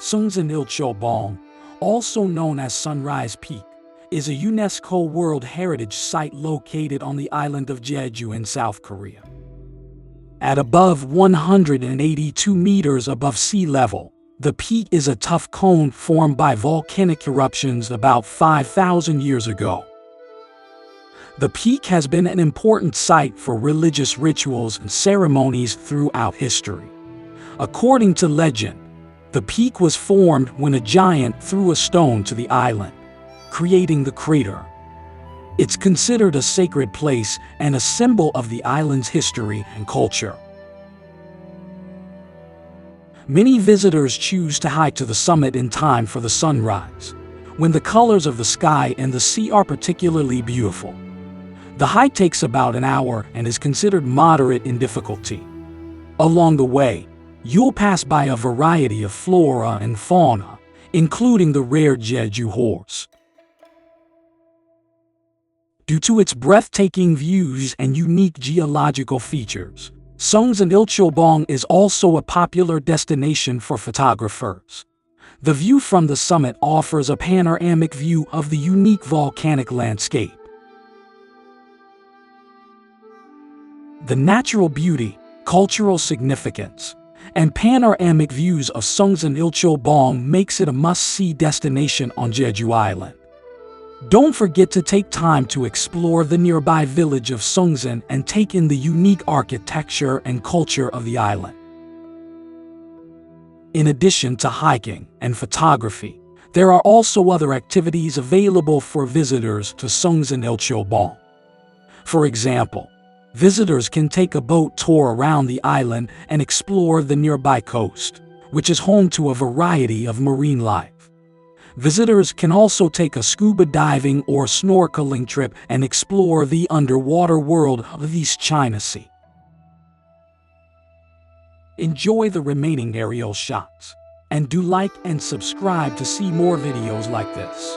Seongsan Ilchulbong, also known as Sunrise Peak, is a UNESCO World Heritage Site located on the island of Jeju in South Korea. At above 182 meters above sea level, the peak is a tuff cone formed by volcanic eruptions about 5,000 years ago. The peak has been an important site for religious rituals and ceremonies throughout history. According to legend, the peak was formed when a giant threw a stone to the island, creating the crater. It's considered a sacred place and a symbol of the island's history and culture. Many visitors choose to hike to the summit in time for the sunrise, when the colors of the sky and the sea are particularly beautiful. The hike takes about an hour and is considered moderate in difficulty. Along the way, you'll pass by a variety of flora and fauna, including the rare Jeju horse. Due to its breathtaking views and unique geological features, Seongsan Ilchulbong is also a popular destination for photographers. The view from the summit offers a panoramic view of the unique volcanic landscape. The natural beauty, cultural significance, and panoramic views of Seongsan Ilchulbong makes it a must-see destination on Jeju Island. Don't forget to take time to explore the nearby village of Seongsan and take in the unique architecture and culture of the island. In addition to hiking and photography, there are also other activities available for visitors to Seongsan Ilchulbong. For example, visitors can take a boat tour around the island and explore the nearby coast, which is home to a variety of marine life. Visitors can also take a scuba diving or snorkeling trip and explore the underwater world of the East China Sea. Enjoy the remaining aerial shots, and do like and subscribe to see more videos like this.